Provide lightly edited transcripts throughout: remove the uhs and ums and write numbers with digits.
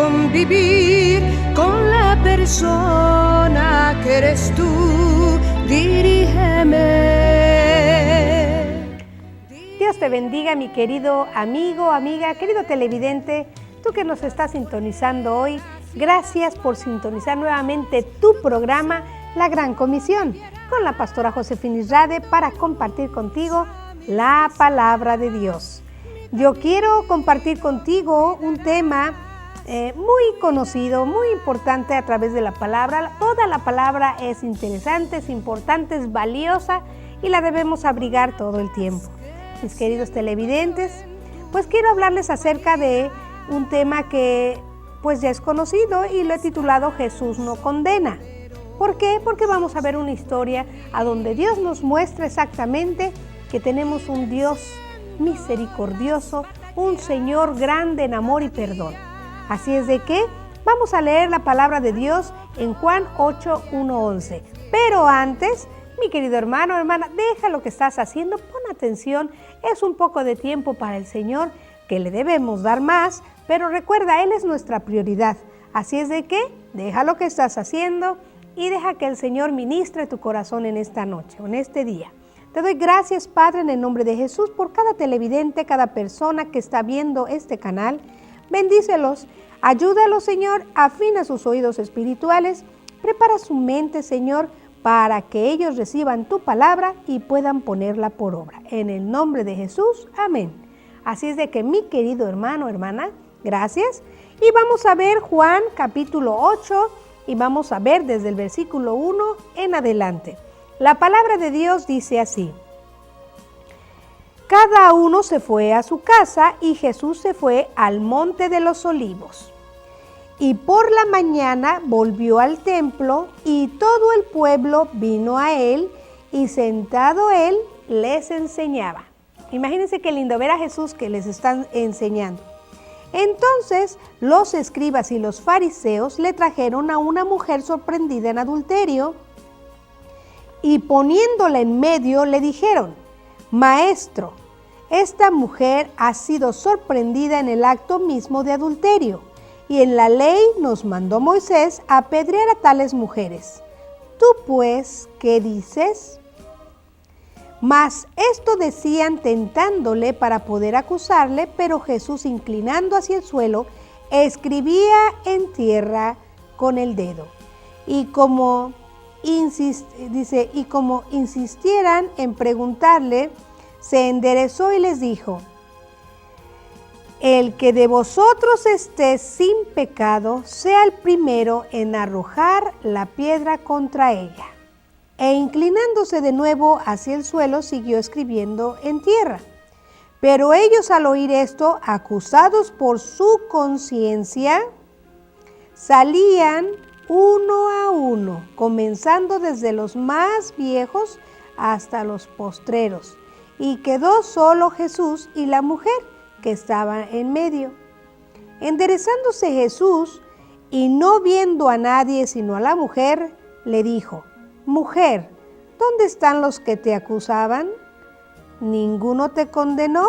convivir con la persona que eres tú. Dirígeme. Dios te bendiga, mi querido amigo, amiga, querido televidente, tú que nos estás sintonizando hoy. Gracias por sintonizar nuevamente tu programa, La Gran Comisión, con la pastora Josefina Israde para compartir contigo la palabra de Dios. Yo quiero compartir contigo un tema muy conocido, muy importante a través de la palabra. Toda la palabra es interesante, es importante, es valiosa y la debemos abrigar todo el tiempo. Mis queridos televidentes, pues quiero hablarles acerca de un tema que pues ya es conocido y lo he titulado Jesús no condena. ¿Por qué? Porque vamos a ver una historia a donde Dios nos muestra exactamente que tenemos un Dios misericordioso, un Señor grande en amor y perdón. Así es de que vamos a leer la palabra de Dios en Juan 8, 1, 11. Pero antes, mi querido hermano, hermana, deja lo que estás haciendo, pon atención, es un poco de tiempo para el Señor que le debemos dar más, pero recuerda, Él es nuestra prioridad. Así es de que deja lo que estás haciendo y deja que el Señor ministre tu corazón en esta noche, en este día. Te doy gracias, Padre, en el nombre de Jesús, por cada televidente, cada persona que está viendo este canal. Bendícelos, ayúdalos, Señor, afina sus oídos espirituales, prepara su mente, Señor, para que ellos reciban tu palabra y puedan ponerla por obra. En el nombre de Jesús, amén. Así es de que, mi querido hermano, hermana, gracias. Y vamos a ver Juan capítulo 8 y vamos a ver desde el versículo 1 en adelante. La palabra de Dios dice así: cada uno se fue a su casa y Jesús se fue al monte de los olivos. Y por la mañana volvió al templo y todo el pueblo vino a él y sentado él les enseñaba. Imagínense qué lindo ver a Jesús que les están enseñando. Entonces los escribas y los fariseos le trajeron a una mujer sorprendida en adulterio y poniéndola en medio le dijeron: Maestro, esta mujer ha sido sorprendida en el acto mismo de adulterio, y en la ley nos mandó Moisés apedrear a tales mujeres. ¿Tú pues qué dices? Mas esto decían tentándole para poder acusarle, pero Jesús, inclinando hacia el suelo, escribía en tierra con el dedo. Y como insistieran en preguntarle, se enderezó y les dijo: el que de vosotros esté sin pecado, sea el primero en arrojar la piedra contra ella. E inclinándose de nuevo hacia el suelo, siguió escribiendo en tierra. Pero ellos, al oír esto, acusados por su conciencia, salían uno a uno, comenzando desde los más viejos hasta los postreros, y quedó solo Jesús y la mujer que estaba en medio. Enderezándose Jesús y no viendo a nadie sino a la mujer, le dijo: Mujer, ¿dónde están los que te acusaban? ¿Ninguno te condenó?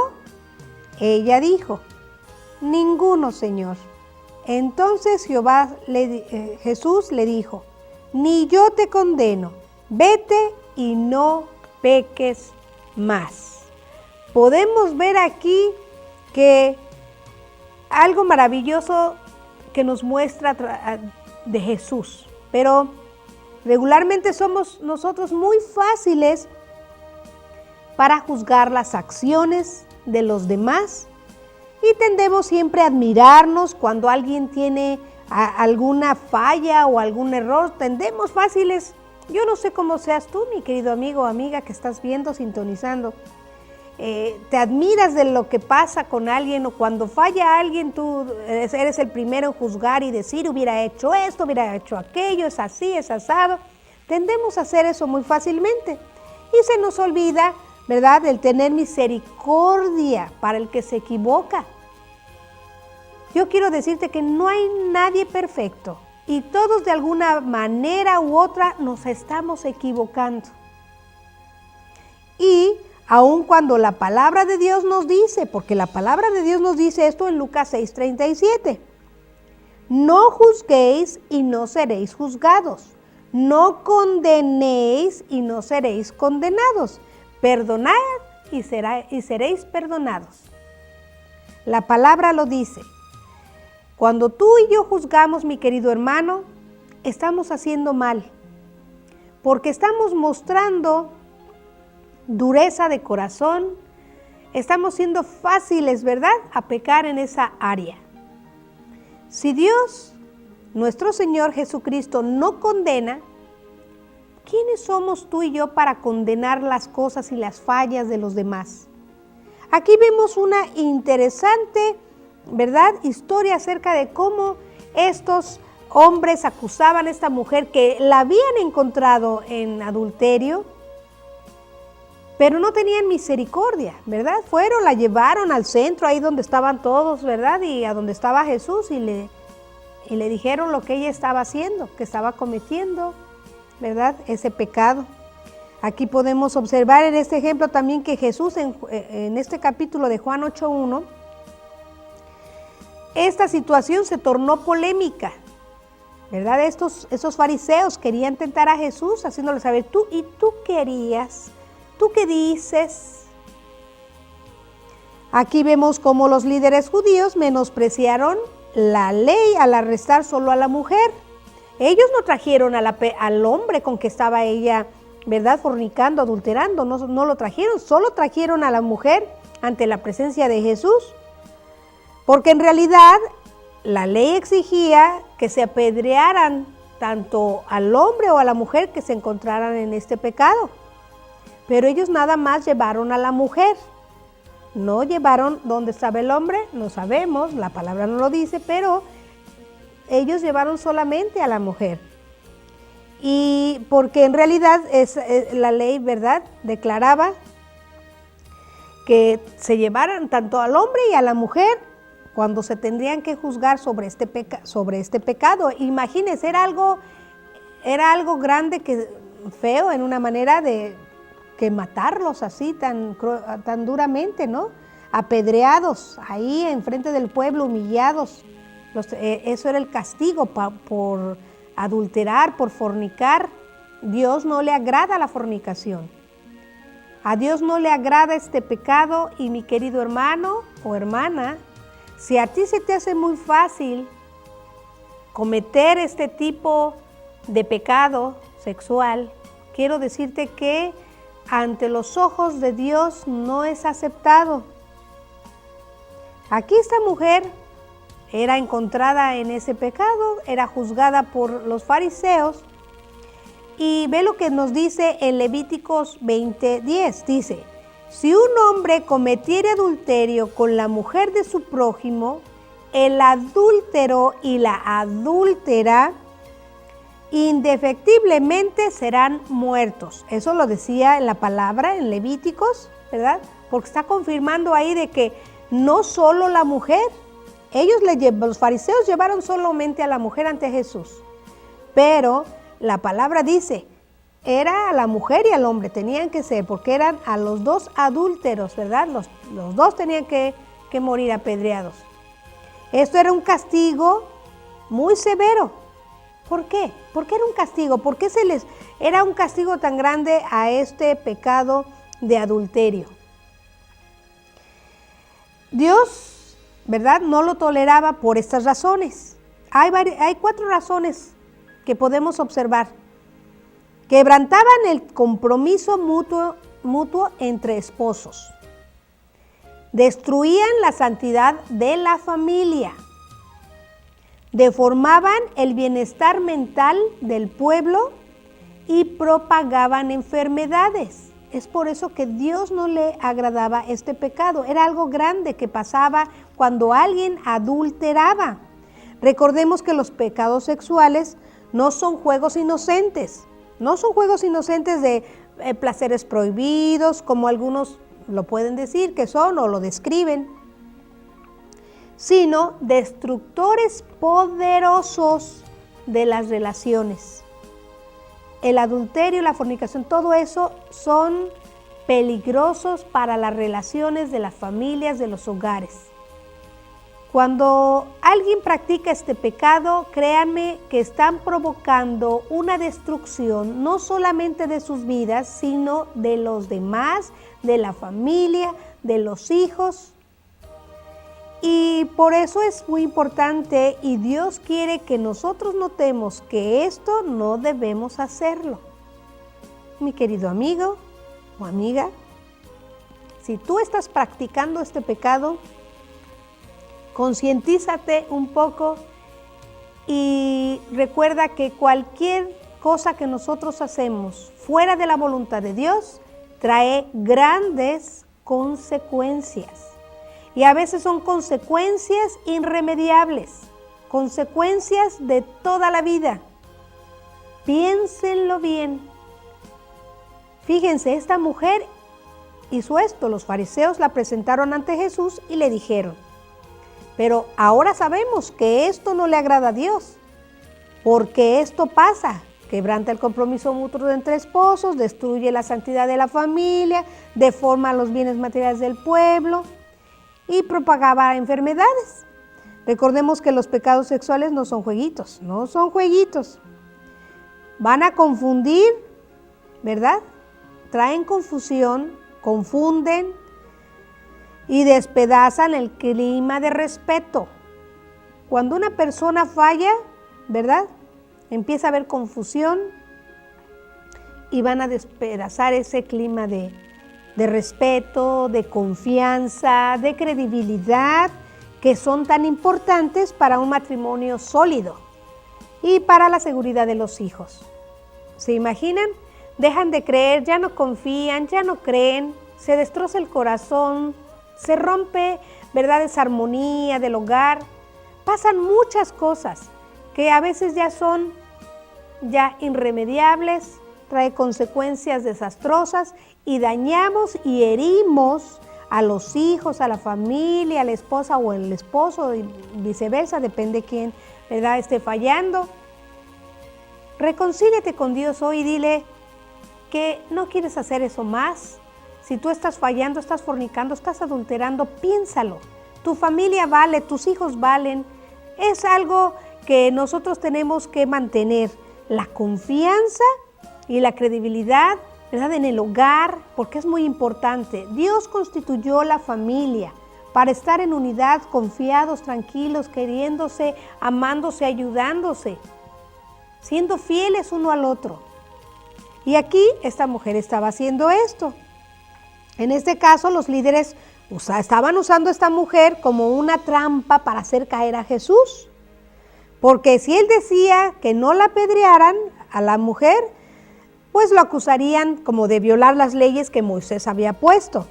Ella dijo: Ninguno, Señor. Entonces Jesús le dijo: Ni yo te condeno, vete y no peques más. Podemos ver aquí que algo maravilloso que nos muestra de Jesús, pero regularmente somos nosotros muy fáciles para juzgar las acciones de los demás y tendemos siempre a admirarnos cuando alguien tiene alguna falla o algún error. Tendemos fáciles, yo no sé cómo seas tú, mi querido amigo o amiga que estás viendo, sintonizando. Te admiras de lo que pasa con alguien, o cuando falla alguien tú eres el primero en juzgar y decir: hubiera hecho esto, hubiera hecho aquello, es así, es asado. Tendemos a hacer eso muy fácilmente y se nos olvida, ¿verdad?, el tener misericordia para el que se equivoca. Yo quiero decirte que no hay nadie perfecto y todos de alguna manera u otra nos estamos equivocando. Y aun cuando la palabra de Dios nos dice, porque la palabra de Dios nos dice esto en Lucas 6:37, No juzguéis y no seréis juzgados. No condenéis y no seréis condenados. Perdonad y seréis perdonados. La palabra lo dice. Cuando tú y yo juzgamos, mi querido hermano, estamos haciendo mal, porque estamos mostrando dureza de corazón, estamos siendo fáciles, ¿verdad?, a pecar en esa área. Si Dios, nuestro Señor Jesucristo, no condena, ¿quiénes somos tú y yo para condenar las cosas y las fallas de los demás? Aquí vemos una interesante, ¿verdad?, historia acerca de cómo estos hombres acusaban a esta mujer que la habían encontrado en adulterio, pero no tenían misericordia, ¿verdad? Fueron, la llevaron al centro, ahí donde estaban todos, ¿verdad? Y a donde estaba Jesús y le dijeron lo que ella estaba haciendo, que estaba cometiendo, ¿verdad?, ese pecado. Aquí podemos observar en este ejemplo también que Jesús en este capítulo de Juan 8:1, esta situación se tornó polémica, ¿verdad? Esos fariseos querían tentar a Jesús haciéndole saber, tú qué harías, tú qué dices. Aquí vemos cómo los líderes judíos menospreciaron la ley al arrestar solo a la mujer. Ellos no trajeron al hombre con que estaba ella, ¿verdad?, fornicando, adulterando, no lo trajeron, solo trajeron a la mujer ante la presencia de Jesús. Porque en realidad la ley exigía que se apedrearan tanto al hombre o a la mujer que se encontraran en este pecado. Pero ellos nada más llevaron a la mujer. No llevaron dónde estaba el hombre, no sabemos, la palabra no lo dice, pero ellos llevaron solamente a la mujer. Y porque en realidad la ley, ¿verdad?, declaraba que se llevaran tanto al hombre y a la mujer cuando se tendrían que juzgar sobre este pecado. Imagínense, era algo grande, feo, en una manera de que matarlos así tan duramente, ¿no? Apedreados ahí enfrente del pueblo, humillados. Eso era el castigo por adulterar, por fornicar. Dios no le agrada la fornicación. A Dios no le agrada este pecado. Y mi querido hermano o hermana, si a ti se te hace muy fácil cometer este tipo de pecado sexual, quiero decirte que ante los ojos de Dios no es aceptado. Aquí esta mujer era encontrada en ese pecado, era juzgada por los fariseos. Y ve lo que nos dice en Levíticos 20:10. Dice, si un hombre cometiere adulterio con la mujer de su prójimo, el adúltero y la adúltera indefectiblemente serán muertos. Eso lo decía en la palabra, en Levíticos, ¿verdad? Porque está confirmando ahí de que no solo la mujer, los fariseos llevaron solamente a la mujer ante Jesús, pero la palabra dice, era a la mujer y al hombre, tenían que ser, porque eran a los dos adúlteros, ¿verdad? Los dos tenían que morir apedreados. Esto era un castigo muy severo. ¿Por qué? ¿Por qué era un castigo? ¿Por qué era un castigo tan grande a este pecado de adulterio? Dios, ¿verdad?, no lo toleraba por estas razones. Hay 4 razones que podemos observar. Quebrantaban el compromiso mutuo entre esposos. Destruían la santidad de la familia. Deformaban el bienestar mental del pueblo y propagaban enfermedades. Es por eso que Dios no le agradaba este pecado. Era algo grande que pasaba cuando alguien adulteraba. Recordemos que los pecados sexuales no son juegos inocentes. No son juegos inocentes de placeres prohibidos, como algunos lo pueden decir que son o lo describen, sino destructores poderosos de las relaciones. El adulterio, la fornicación, todo eso son peligrosos para las relaciones de las familias, de los hogares. Cuando hay alguien practica este pecado, créanme que están provocando una destrucción no solamente de sus vidas, sino de los demás, de la familia, de los hijos. Y por eso es muy importante y Dios quiere que nosotros notemos que esto no debemos hacerlo. Mi querido amigo o amiga, si tú estás practicando este pecado, concientízate un poco y recuerda que cualquier cosa que nosotros hacemos fuera de la voluntad de Dios trae grandes consecuencias. Y a veces son consecuencias irremediables, consecuencias de toda la vida. Piénsenlo bien. Fíjense, esta mujer hizo esto. Los fariseos la presentaron ante Jesús y le dijeron: pero ahora sabemos que esto no le agrada a Dios, porque esto pasa, quebranta el compromiso mutuo entre esposos, destruye la santidad de la familia, deforma los bienes materiales del pueblo y propagaba enfermedades. Recordemos que los pecados sexuales no son jueguitos, no son jueguitos. Van a confundir, ¿verdad? Traen confusión, confunden y despedazan el clima de respeto. Cuando una persona falla, ¿verdad? Empieza a haber confusión y van a despedazar ese clima de respeto, de confianza, de credibilidad, que son tan importantes para un matrimonio sólido y para la seguridad de los hijos. ¿Se imaginan? Dejan de creer, ya no confían, ya no creen, se destroza el corazón, se rompe, ¿verdad?, esa armonía del hogar. Pasan muchas cosas que a veces ya son irremediables, trae consecuencias desastrosas y dañamos y herimos a los hijos, a la familia, a la esposa o el esposo y viceversa, depende quién, ¿verdad?, esté fallando. Reconcíliate con Dios hoy y dile que no quieres hacer eso más. Si tú estás fallando, estás fornicando, estás adulterando, piénsalo. Tu familia vale, tus hijos valen. Es algo que nosotros tenemos que mantener. La confianza y la credibilidad, ¿verdad?, en el hogar, porque es muy importante. Dios constituyó la familia para estar en unidad, confiados, tranquilos, queriéndose, amándose, ayudándose, siendo fieles uno al otro. Y aquí esta mujer estaba haciendo esto. En este caso, los líderes estaban usando a esta mujer como una trampa para hacer caer a Jesús. Porque si él decía que no la apedrearan a la mujer, pues lo acusarían como de violar las leyes que Moisés había puesto.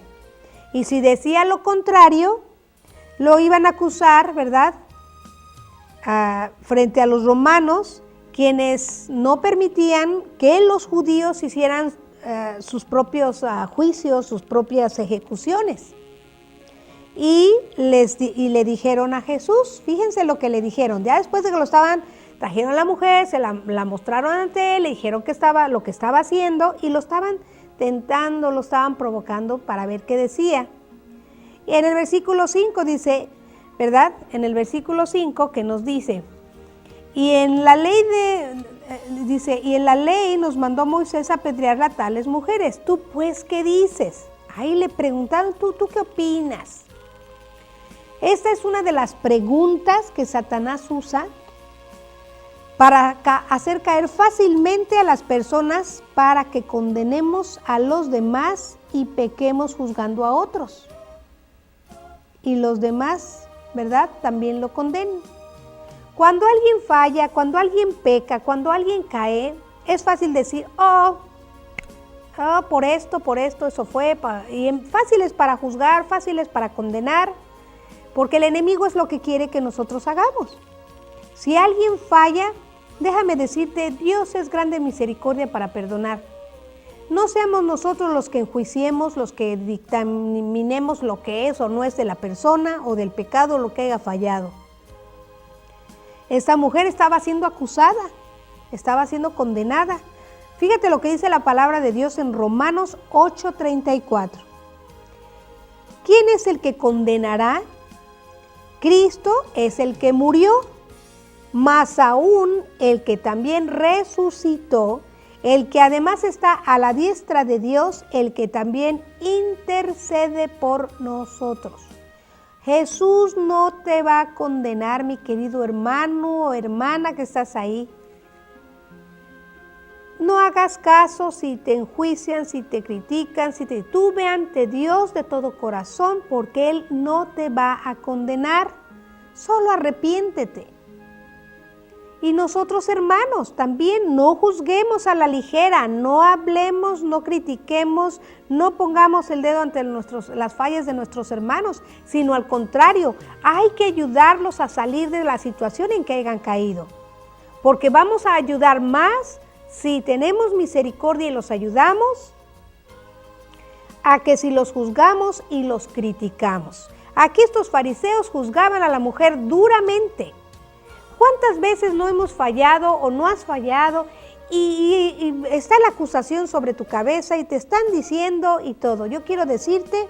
Y si decía lo contrario, lo iban a acusar, ¿verdad?, frente a los romanos, quienes no permitían que los judíos hicieran sus propios juicios, sus propias ejecuciones. Y le dijeron a Jesús, fíjense lo que le dijeron, ya después de que trajeron a la mujer, se la mostraron ante él, le dijeron lo que estaba haciendo y lo estaban tentando, lo estaban provocando para ver qué decía. Y en el versículo 5 dice, ¿verdad? En el versículo 5 que nos dice, y en la ley nos mandó Moisés a apedrear a tales mujeres. ¿Tú pues qué dices? Ahí le preguntaron, ¿tú qué opinas? Esta es una de las preguntas que Satanás usa para hacer caer fácilmente a las personas para que condenemos a los demás y pequemos juzgando a otros. Y los demás, ¿verdad?, también lo condenen. Cuando alguien falla, cuando alguien peca, cuando alguien cae, es fácil decir, por esto, eso fue. Fáciles para juzgar, fáciles para condenar, porque el enemigo es lo que quiere que nosotros hagamos. Si alguien falla, déjame decirte, Dios es grande en misericordia para perdonar. No seamos nosotros los que enjuiciemos, los que dictaminemos lo que es o no es de la persona o del pecado, lo que haya fallado. Esta mujer estaba siendo acusada, estaba siendo condenada. Fíjate lo que dice la palabra de Dios en Romanos 8:34. ¿Quién es el que condenará? Cristo es el que murió, más aún el que también resucitó, el que además está a la diestra de Dios, el que también intercede por nosotros. Jesús no te va a condenar, mi querido hermano o hermana que estás ahí. No hagas caso si te enjuician, si te critican, si te... Tú ve ante Dios de todo corazón, porque Él no te va a condenar. Solo arrepiéntete. Y nosotros, hermanos, también no juzguemos a la ligera, no hablemos, no critiquemos, no pongamos el dedo ante las fallas de nuestros hermanos, sino al contrario, hay que ayudarlos a salir de la situación en que hayan caído. Porque vamos a ayudar más si tenemos misericordia y los ayudamos, a que si los juzgamos y los criticamos. Aquí estos fariseos juzgaban a la mujer duramente. ¿Cuántas veces no hemos fallado o no has fallado y está la acusación sobre tu cabeza y te están diciendo y todo? Yo quiero decirte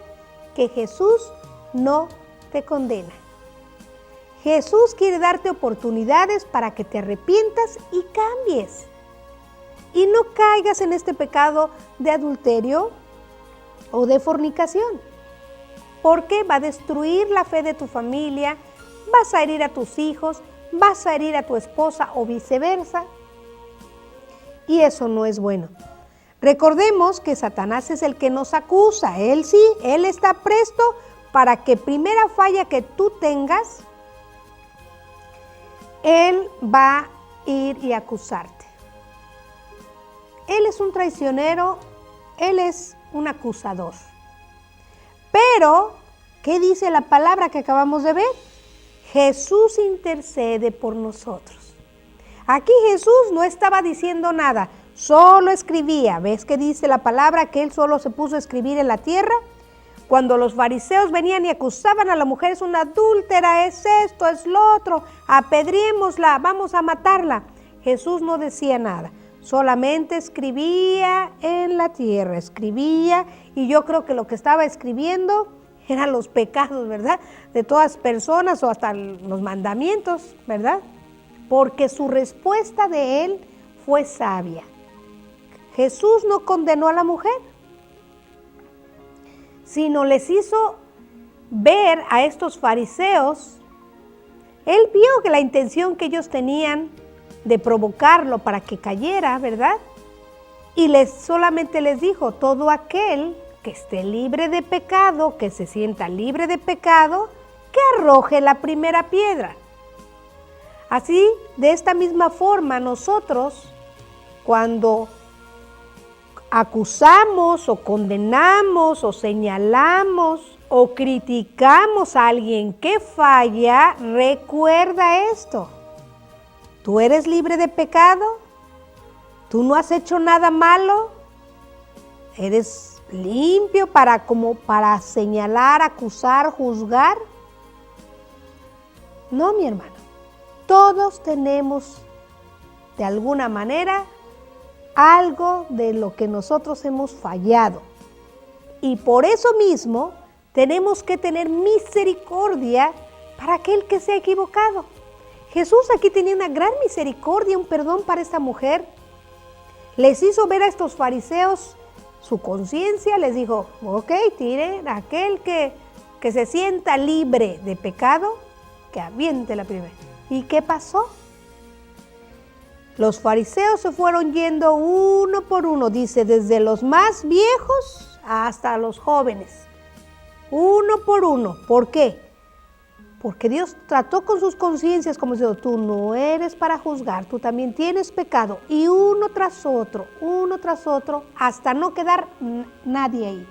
que Jesús no te condena. Jesús quiere darte oportunidades para que te arrepientas y cambies. Y no caigas en este pecado de adulterio o de fornicación, porque va a destruir la fe de tu familia, vas a herir a tus hijos, vas a herir a tu esposa o viceversa, y eso no es bueno. Recordemos que Satanás es el que nos acusa, él sí, él está presto para que primera falla que tú tengas, él va a ir y acusarte. Él es un traicionero, él es un acusador. Pero, ¿qué dice la palabra que acabamos de ver? Jesús intercede por nosotros. Aquí Jesús no estaba diciendo nada, solo escribía. ¿Ves que dice la palabra que él solo se puso a escribir en la tierra? Cuando los fariseos venían y acusaban a la mujer, es una adúltera, es esto, es lo otro, apedriémosla, vamos a matarla. Jesús no decía nada. Solamente escribía en la tierra, escribía, y yo creo que lo que estaba escribiendo eran los pecados, ¿verdad? De todas personas o hasta los mandamientos, ¿verdad? Porque su respuesta de él fue sabia. Jesús no condenó a la mujer, sino les hizo ver a estos fariseos. Él vio que la intención que ellos tenían de provocarlo para que cayera, ¿verdad? Y solamente les dijo, todo aquel que esté libre de pecado, que se sienta libre de pecado, que arroje la primera piedra. Así, de esta misma forma, nosotros, cuando acusamos o condenamos o señalamos o criticamos a alguien que falla, recuerda esto. ¿Tú eres libre de pecado? ¿Tú no has hecho nada malo? ¿Eres limpio para señalar, acusar, juzgar? No, mi hermano. Todos tenemos, de alguna manera, algo de lo que nosotros hemos fallado. Y por eso mismo, tenemos que tener misericordia para aquel que se ha equivocado. Jesús aquí tenía una gran misericordia, un perdón para esta mujer. Les hizo ver a estos fariseos su conciencia, les dijo, ok, tiren a aquel que se sienta libre de pecado, que aviente la primera. ¿Y qué pasó? Los fariseos se fueron yendo uno por uno, dice, desde los más viejos hasta los jóvenes. Uno por uno. ¿Por qué? Porque Dios trató con sus conciencias como diciendo, tú no eres para juzgar, tú también tienes pecado. Y uno tras otro, hasta no quedar nadie ahí.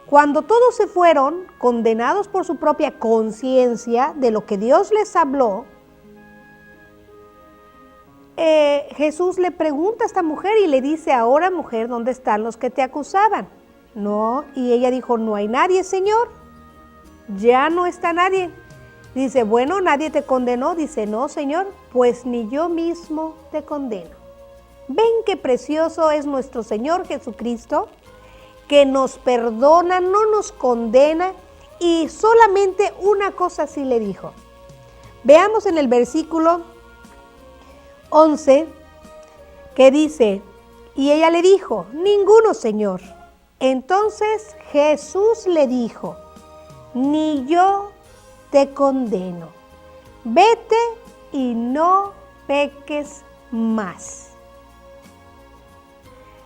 Cuando todos se fueron, condenados por su propia conciencia de lo que Dios les habló, Jesús le pregunta a esta mujer y le dice, ahora mujer, ¿dónde están los que te acusaban? No, y ella dijo, no hay nadie, Señor. Ya no está nadie. Dice, bueno, ¿nadie te condenó? Dice, no, Señor, pues ni yo mismo te condeno. ¿Ven qué precioso es nuestro Señor Jesucristo? Que nos perdona, no nos condena y solamente una cosa sí le dijo. Veamos en el versículo 11 que dice, y ella le dijo, ninguno, Señor. Entonces Jesús le dijo, ni yo te condeno. Vete y no peques más.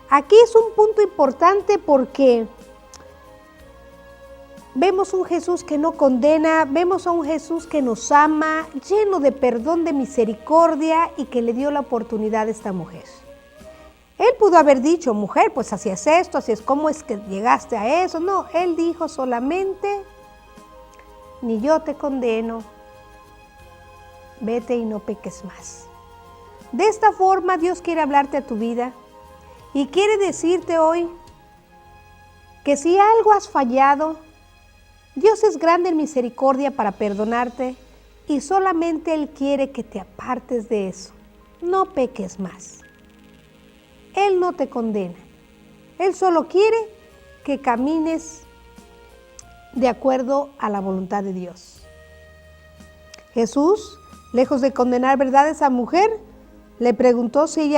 Aquí es un punto importante porque vemos un Jesús que no condena, vemos a un Jesús que nos ama, lleno de perdón, de misericordia y que le dio la oportunidad a esta mujer. Él pudo haber dicho, mujer, pues así es esto, así es como es que llegaste a eso. No, él dijo solamente, ni yo te condeno, vete y no peques más. De esta forma Dios quiere hablarte a tu vida y quiere decirte hoy que si algo has fallado, Dios es grande en misericordia para perdonarte y solamente Él quiere que te apartes de eso. No peques más. Él no te condena. Él solo quiere que camines de acuerdo a la voluntad de Dios. Jesús, lejos de condenar verdad a esa mujer, le preguntó si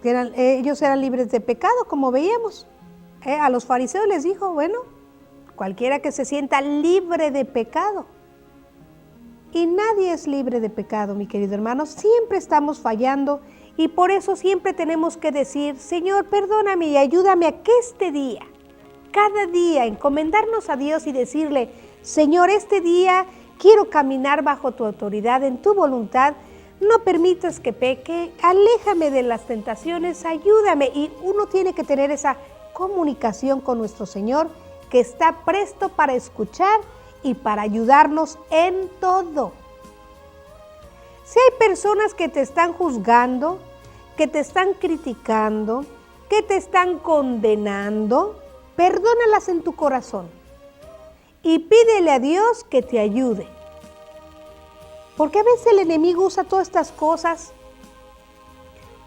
ellos eran libres de pecado, como veíamos. A los fariseos les dijo, bueno, cualquiera que se sienta libre de pecado. Y nadie es libre de pecado, mi querido hermano. Siempre estamos fallando y por eso siempre tenemos que decir, Señor, perdóname y ayúdame a que este día, cada día, encomendarnos a Dios y decirle, Señor, este día quiero caminar bajo tu autoridad, en tu voluntad. No permitas que peque, aléjame de las tentaciones, ayúdame. Y uno tiene que tener esa comunicación con nuestro Señor, que está presto para escuchar y para ayudarnos en todo. Si hay personas que te están juzgando, que te están criticando, que te están condenando, perdónalas en tu corazón y pídele a Dios que te ayude. Porque a veces el enemigo usa todas estas cosas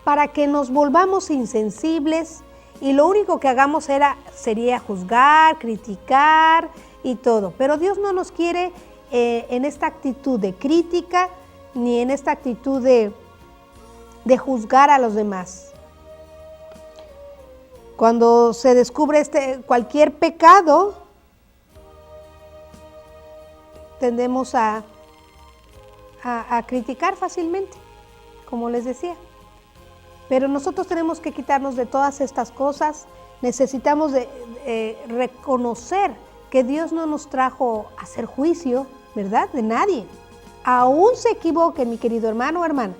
para que nos volvamos insensibles y lo único que hagamos sería juzgar, criticar y todo. Pero Dios no nos quiere en esta actitud de crítica ni en esta actitud de juzgar a los demás. Cuando se descubre cualquier pecado, tendemos a criticar fácilmente, como les decía. Pero nosotros tenemos que quitarnos de todas estas cosas. Necesitamos reconocer que Dios no nos trajo a hacer juicio, ¿verdad? De nadie. Aún se equivoque, mi querido hermano o hermana.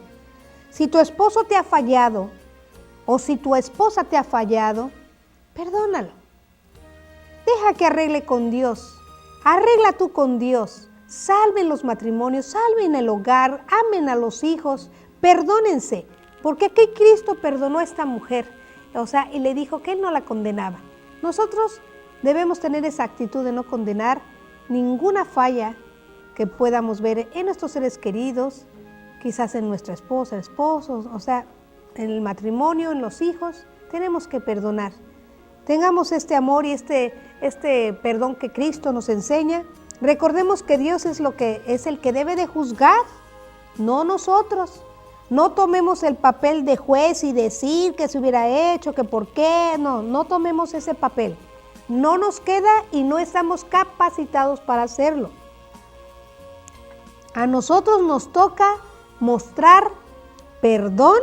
Si tu esposo te ha fallado o si tu esposa te ha fallado, perdónalo. Deja que arregle con Dios. Arregla tú con Dios. Salven los matrimonios, salven el hogar, amen a los hijos, perdónense. Porque aquí Cristo perdonó a esta mujer, y le dijo que Él no la condenaba. Nosotros debemos tener esa actitud de no condenar ninguna falla que podamos ver en nuestros seres queridos, quizás en nuestra esposa, esposos, en el matrimonio, en los hijos. Tenemos que perdonar. Tengamos este amor y este perdón que Cristo nos enseña. Recordemos que Dios es el que debe de juzgar, no nosotros. No tomemos el papel de juez y decir que se hubiera hecho, que por qué. No tomemos ese papel. No nos queda y no estamos capacitados para hacerlo. A nosotros nos toca mostrar perdón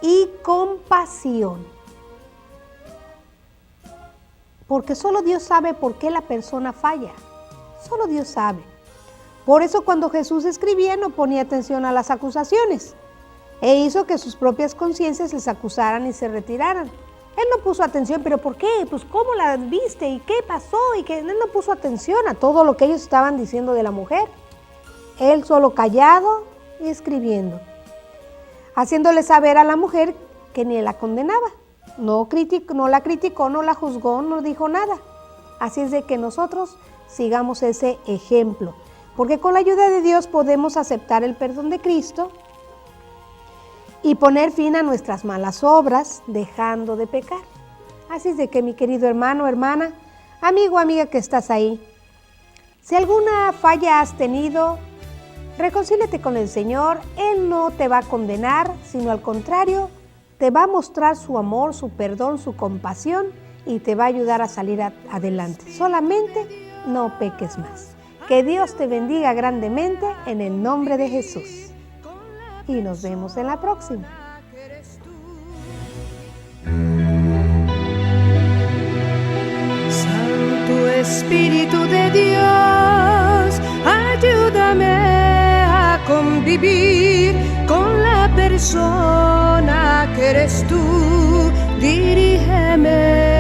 y compasión. Porque solo Dios sabe por qué la persona falla. Solo Dios sabe. Por eso cuando Jesús escribía no ponía atención a las acusaciones. E hizo que sus propias conciencias les acusaran y se retiraran. Él no puso atención, ¿pero por qué? Pues ¿cómo la viste? ¿Y qué pasó? Y que él no puso atención a todo lo que ellos estaban diciendo de la mujer. Él solo callado y escribiendo, haciéndole saber a la mujer que ni la condenaba. No la criticó, no la juzgó, no dijo nada. Así es de que nosotros sigamos ese ejemplo, porque con la ayuda de Dios podemos aceptar el perdón de Cristo y poner fin a nuestras malas obras, dejando de pecar. Así es de que, mi querido hermano, hermana, amigo, amiga que estás ahí, Si alguna falla has tenido, reconcíliate con el Señor. Él no te va a condenar, sino al contrario, te va a mostrar su amor, su perdón, su compasión y te va a ayudar a salir adelante. Solamente no peques más. Que Dios te bendiga grandemente en el nombre de Jesús. Y nos vemos en la próxima. Santo Espíritu de Dios, ayúdame a convivir con la persona que eres tú. Dirígeme